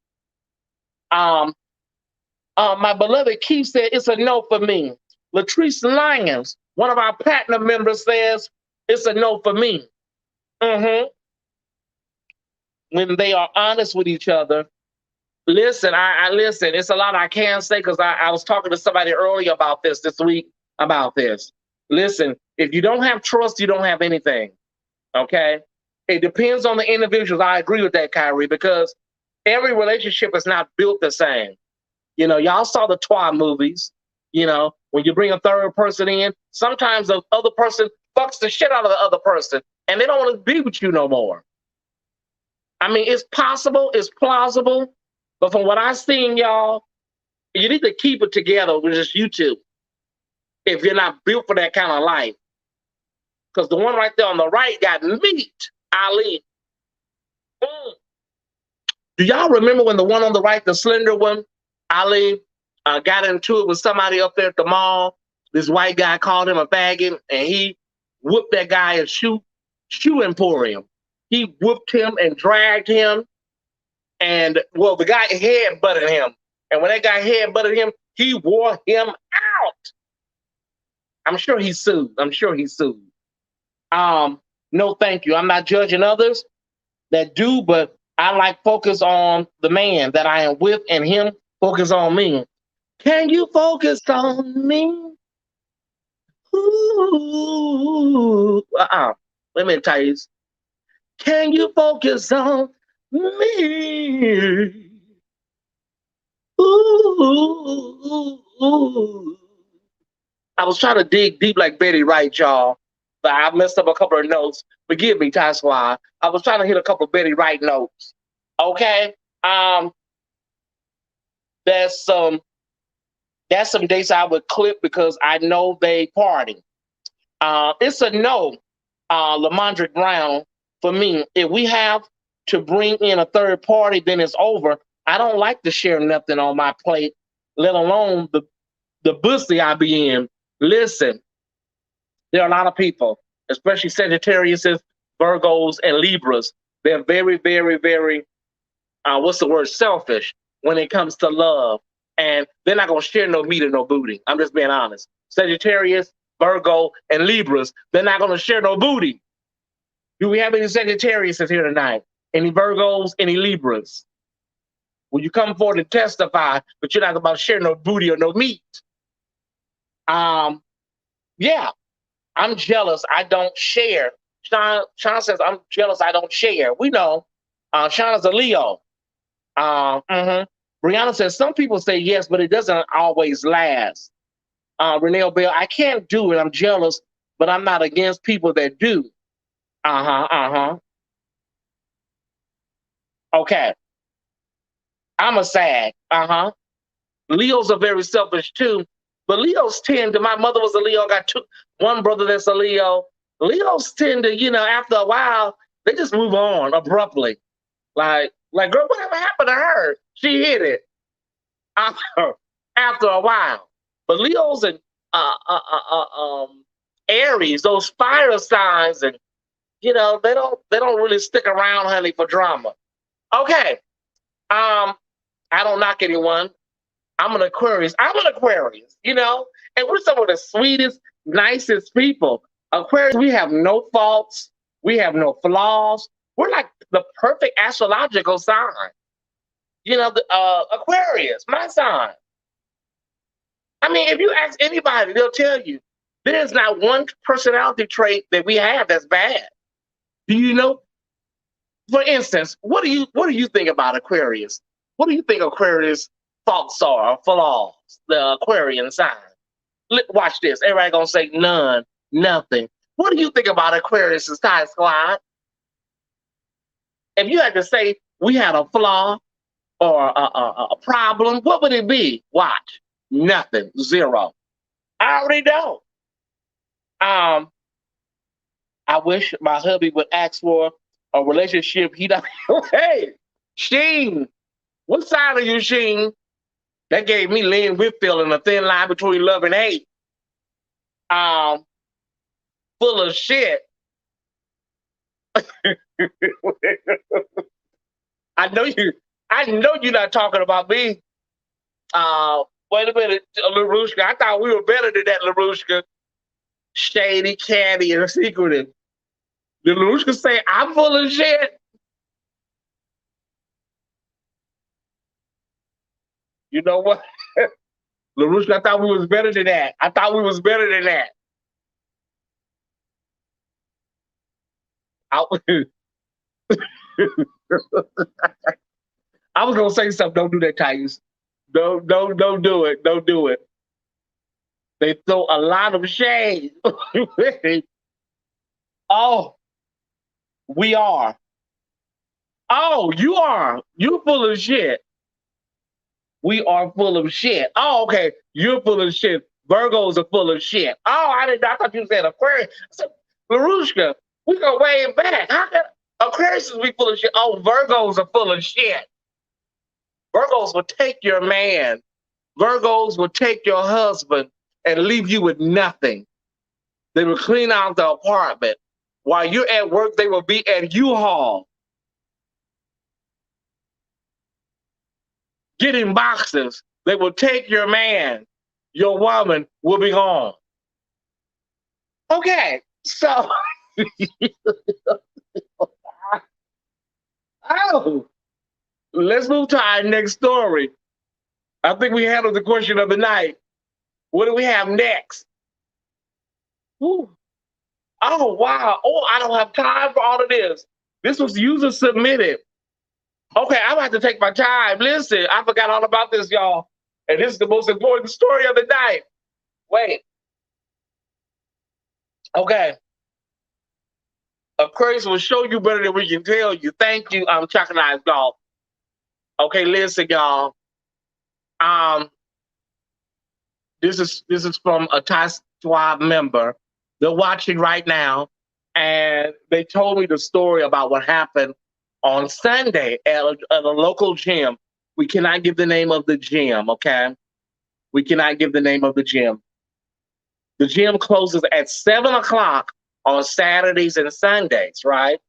My beloved Keith said, it's a no for me. Latrice Lyons, one of our platinum members, says, it's a no for me. When they are honest with each other. Listen, I listen. It's a lot I can't say because I was talking to somebody earlier about this week, about this. Listen, if you don't have trust, you don't have anything, okay? It depends on the individuals. I agree with that, Kyrie, because every relationship is not built the same. You know, y'all saw the Twa movies. You know, when you bring a third person in, sometimes the other person fucks the shit out of the other person, and they don't want to be with you no more. I mean, it's possible, it's plausible, but from what I've seen, y'all, you need to keep it together with just you two if you're not built for that kind of life. Because the one right there on the right got meat, Ali. Do y'all remember when the one on the right, the slender one, Ali, got into it with somebody up there at the mall? This white guy called him a faggot, and he whooped that guy at shoe emporium. He whooped him and dragged him, and well, the guy head butted him. And when that guy head butted him, he wore him out. I'm sure he sued. No, thank you. I'm not judging others that do, but I like focus on the man that I am with and him focus on me. Can you focus on me? Ooh. Wait a minute, Tyesse. Can you focus on me? Ooh. I was trying to dig deep like Betty Wright, y'all, but I messed up a couple of notes. Forgive me, Ty Squad. I was trying to hit a couple of Betty Wright notes. Okay. There's some dates I would clip because I know they party. It's a no, Lamondrick Brown, for me. If we have to bring in a third party, then it's over. I don't like to share nothing on my plate, let alone the pussy I be in. Listen, there are a lot of people, especially Sagittariuses, Virgos, and Libras. They're very, very, very, selfish when it comes to love. And they're not going to share no meat or no booty. I'm just being honest. Sagittarius, Virgo, and Libras, they're not going to share no booty. Do we have any Sagittariuses here tonight? Any Virgos, any Libras? Will you come forward and testify, but you're not about to share no booty or no meat? Yeah, I'm jealous. I don't share. Sean says, I'm jealous. I don't share. We know. Sean is a Leo. Brianna says, some people say yes, but it doesn't always last. Renee Bell, I can't do it. I'm jealous, but I'm not against people that do. Okay. I'm a sag. Leos are very selfish too. But Leos tend to, my mother was a Leo, got one brother that's a Leo. Leos tend to, after a while, they just move on abruptly. Like, girl, whatever happened to her? She hit it after a while. But Leos and Aries, those fire signs, and they don't really stick around, honey, for drama. Okay. I don't knock anyone. I'm an Aquarius, and we're some of the sweetest, nicest people. Aquarius, we have no faults. We have no flaws. We're like the perfect astrological sign. Aquarius, my sign. I mean, if you ask anybody, they'll tell you there's not one personality trait that we have that's bad. Do you know? For instance, what do you think about Aquarius? What do you think Aquarius faults are, flaws, the Aquarian sign? Watch this. Everybody gonna say none, nothing. What do you think about Aquarius' Ty Squad? If you had to say we had a flaw or a problem, what would it be? Watch. Nothing. Zero. I already know. I wish my hubby would ask for a relationship. He don't. Hey, Sheen. What side are you, Sheen? That gave me Lynn Whitfield and a thin line between love and hate. Full of shit. I know you're not talking about me. Wait a minute, LaRushka. I thought we were better than that, LaRushka. Shady, candy, and secretive. Did LaRushka say I'm full of shit? You know what? LaRushka, I thought we was better than that. I I was gonna say something. Don't do that, Tyesse. Don't do it. Don't do it. They throw a lot of shade. Oh, we are. Oh, you are. You full of shit. We are full of shit. Oh, okay. You're full of shit. Virgos are full of shit. Oh, I thought you said Aquarius. I said, Larushka, we go way back. How can Aquarius be full of shit? Oh, Virgos are full of shit. Virgos will take your man. Virgos will take your husband and leave you with nothing. They will clean out the apartment. While you're at work, they will be at U-Haul getting boxes. They will take your man. Your woman will be gone. Okay, so oh, let's move to our next story. I think we handled the question of the night. What do we have next? Ooh. Oh, wow. Oh, I don't have time for all of this. This was user submitted. Okay, I'm going to have to take my time. Listen, I forgot all about this, y'all. And this is the most important story of the night. Wait. Okay. Aquarius will show you better than we can tell you. Thank you, Chocolate Golf. Okay, listen, y'all. This is from a Tyesse member. They're watching right now, and they told me the story about what happened on Sunday at a local gym. We cannot give the name of the gym, okay? We cannot give the name of the gym. The gym closes at 7 o'clock on Saturdays and Sundays, right?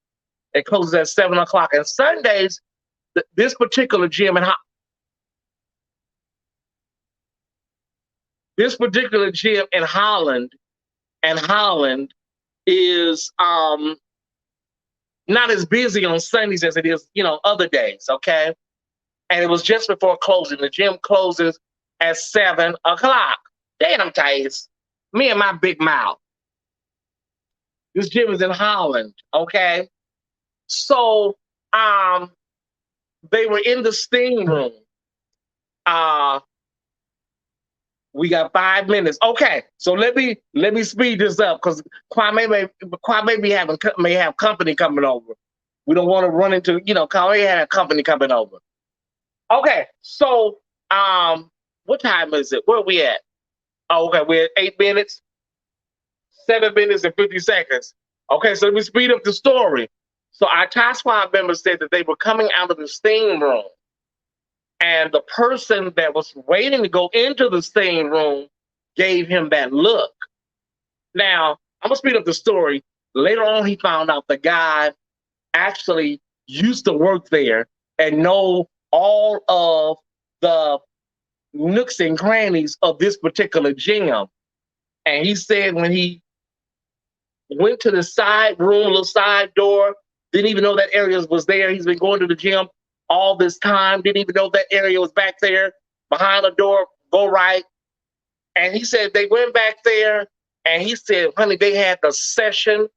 It closes at 7 o'clock. And Sundays, this particular gym in Holland is not as busy on Sundays as it is, other days, okay? And it was just before closing. The gym closes at 7 o'clock. Damn, Tyesse. Me and my big mouth. This gym is in Holland, okay? So they were in the steam room. We got 5 minutes. Okay, so let me speed this up because Kwame may have company coming over. We don't want to run into, Kwame had company coming over. Okay, so what time is it? Where are we at? Oh, okay, we're at 8 minutes, 7 minutes and 50 seconds. Okay, so let me speed up the story. So our Tyesse member said that they were coming out of the steam room. And the person that was waiting to go into the steam room gave him that look. Now, I'm going to speed up the story. Later on, he found out the guy actually used to work there and know all of the nooks and crannies of this particular gym. And he said when he went to the side room, little side door, didn't even know that area was there. He's been going to the gym all this time, didn't even know that area was back there behind the door, go right. And he said they went back there and he said, honey, they had the session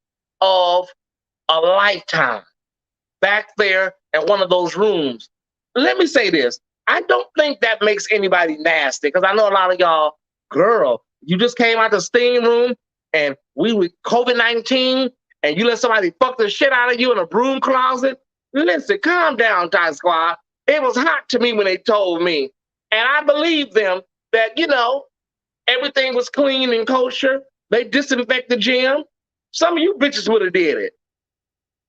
of a lifetime back there in one of those rooms. Let me say this. I don't think that makes anybody nasty because I know a lot of y'all, girl, you just came out the steam room and we were COVID-19 and you let somebody fuck the shit out of you in a broom closet. Listen, calm down, Tyesse Squad. It was hot to me when they told me. And I believed them that, everything was clean and kosher. They disinfect the gym. Some of you bitches would have did it.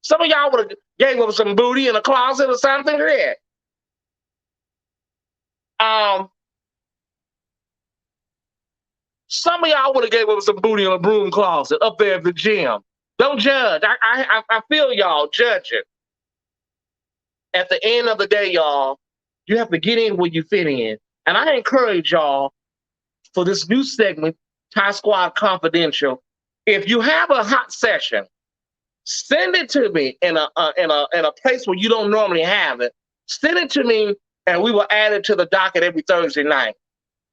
Some of y'all would have gave up some booty in a closet or something. Yeah. Some of y'all would have gave up some booty in a broom closet up there at the gym. Don't judge. I feel y'all judging. At the end of the day, y'all, you have to get in where you fit in. And I encourage y'all for this new segment, Tyesse Squad Confidential. If you have a hot session, send it to me in a place where you don't normally have it. Send it to me, and we will add it to the docket every Thursday night.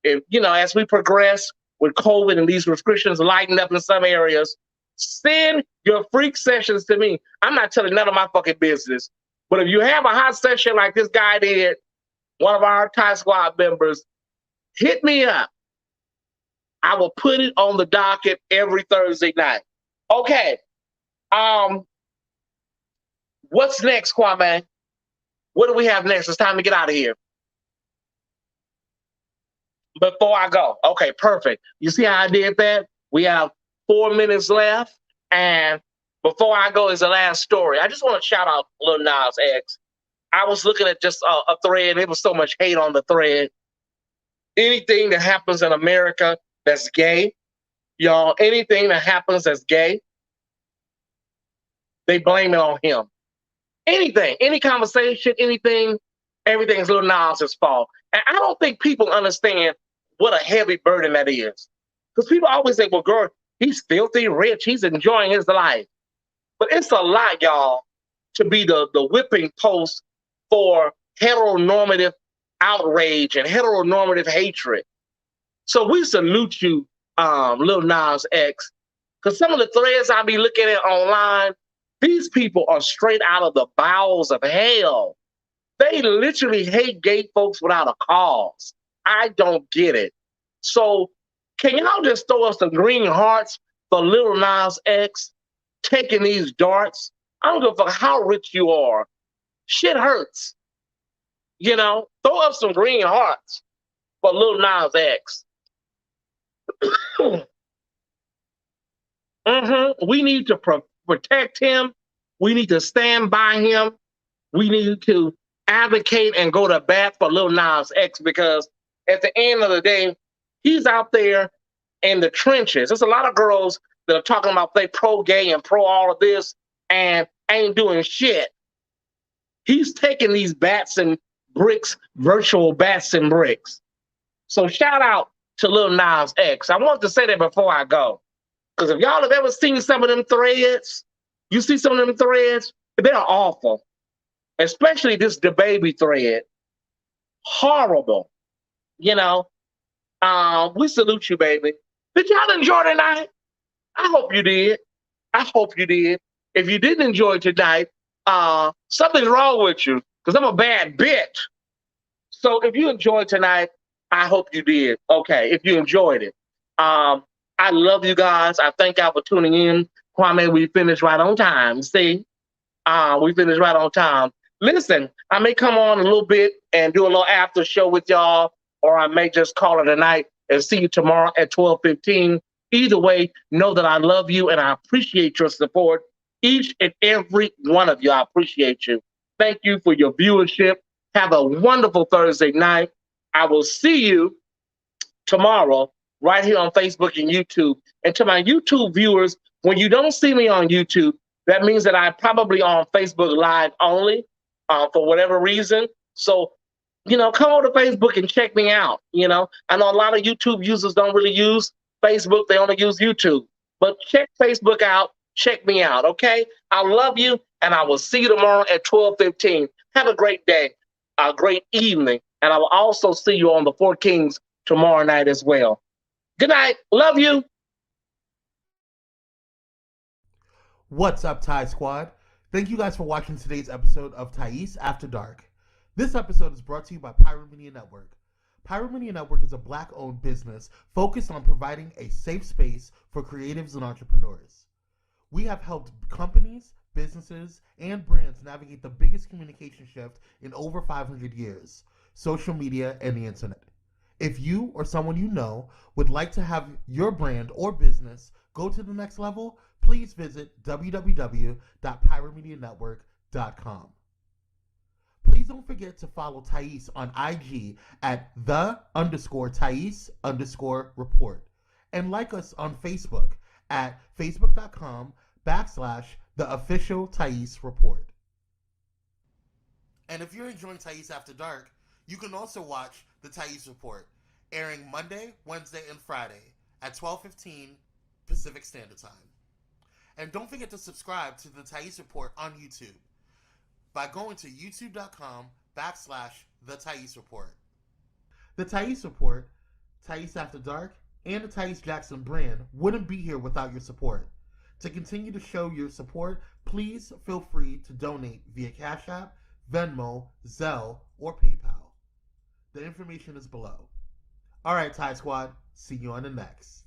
If as we progress with COVID and these restrictions lighten up in some areas, send your freak sessions to me. I'm not telling none of my fucking business. But if you have a hot session like this guy did, one of our Thai Squad members, hit me up. I will put it on the docket every Thursday night. Okay. What's next, Kwame? What do we have next? It's time to get out of here. Before I go. Okay, perfect. You see how I did that? We have 4 minutes left. And before I go is the last story. I just want to shout out Lil Nas X. I was looking at just a thread. There was so much hate on the thread. Anything that happens in America that's gay, y'all, anything that happens that's gay, they blame it on him. Anything, any conversation, anything, everything's Lil Nas' fault. And I don't think people understand what a heavy burden that is. Because people always say, well, girl, he's filthy rich. He's enjoying his life. But it's a lot, y'all, to be the whipping post for heteronormative outrage and heteronormative hatred. So we salute you, Lil Nas X. Because some of the threads I be looking at online, these people are straight out of the bowels of hell. They literally hate gay folks without a cause. I don't get it. So can y'all just throw us some green hearts for Lil Nas X taking these darts? I don't give a fuck how rich you are. Shit hurts. You know, throw up some green hearts for Lil Nas X. We need to protect him. We need to stand by him. We need to advocate and go to bat for Lil Nas X, because at the end of the day, he's out there in the trenches. There's a lot of girls that are talking about they pro-gay and pro all of this and ain't doing shit. He's taking these bats and bricks, virtual bats and bricks. So shout out to Lil Nas X. I want to say that before I go, because if y'all have ever seen some of them threads, you see some of them threads, they're awful. Especially this DaBaby thread. Horrible. You know, we salute you, baby. Did y'all enjoy tonight? I hope you did. I hope you did. If you didn't enjoy tonight, something's wrong with you, because I'm a bad bitch. So if you enjoyed tonight, I hope you did. Okay, if you enjoyed it. I love you guys. I thank y'all for tuning in. Kwame, we finished right on time. See? We finished right on time. Listen, I may come on a little bit and do a little after show with y'all, or I may just call it a night and see you tomorrow at 12:15. Either way, know that I love you and I appreciate your support. Each and every one of you, I appreciate you. Thank you for your viewership. Have a wonderful Thursday night. I will see you tomorrow right here on Facebook and YouTube. And to my YouTube viewers, when you don't see me on YouTube, that means that I'm probably on Facebook Live only for whatever reason. So, you know, come over to Facebook and check me out. You know, I know a lot of YouTube users don't really use Facebook. They only use YouTube. But check Facebook out. Check me out, okay? I love you, and I will see you tomorrow at 12:15. Have a great day, a great evening, and I will also see you on the Four Kings tomorrow night as well. Good night. Love you. What's up, Thai Squad? Thank you guys for watching today's episode of Tyesse After Dark. This episode is brought to you by Pyro Media Network. Pyro Media Network is a Black-owned business focused on providing a safe space for creatives and entrepreneurs. We have helped companies, businesses, and brands navigate the biggest communication shift in over 500 years, social media and the internet. If you or someone you know would like to have your brand or business go to the next level, please visit www.pyromedianetwork.com. Please don't forget to follow Tyesse on IG at _Tyesse_report and like us on Facebook at facebook.com/theofficial Tyesse report. And if you're enjoying Tyesse After Dark, you can also watch the Tyesse Report, airing Monday, Wednesday, and Friday at 12:15 Pacific Standard Time. And don't forget to subscribe to the Tyesse Report on YouTube by going to youtube.com/the Tyesse Report. The Tyesse Report, Tyesse After Dark, and the Tyesse Jackson brand wouldn't be here without your support. To continue to show your support, please feel free to donate via Cash App, Venmo, Zelle, or PayPal. information is below. All right, Ty Squad. See you on the next.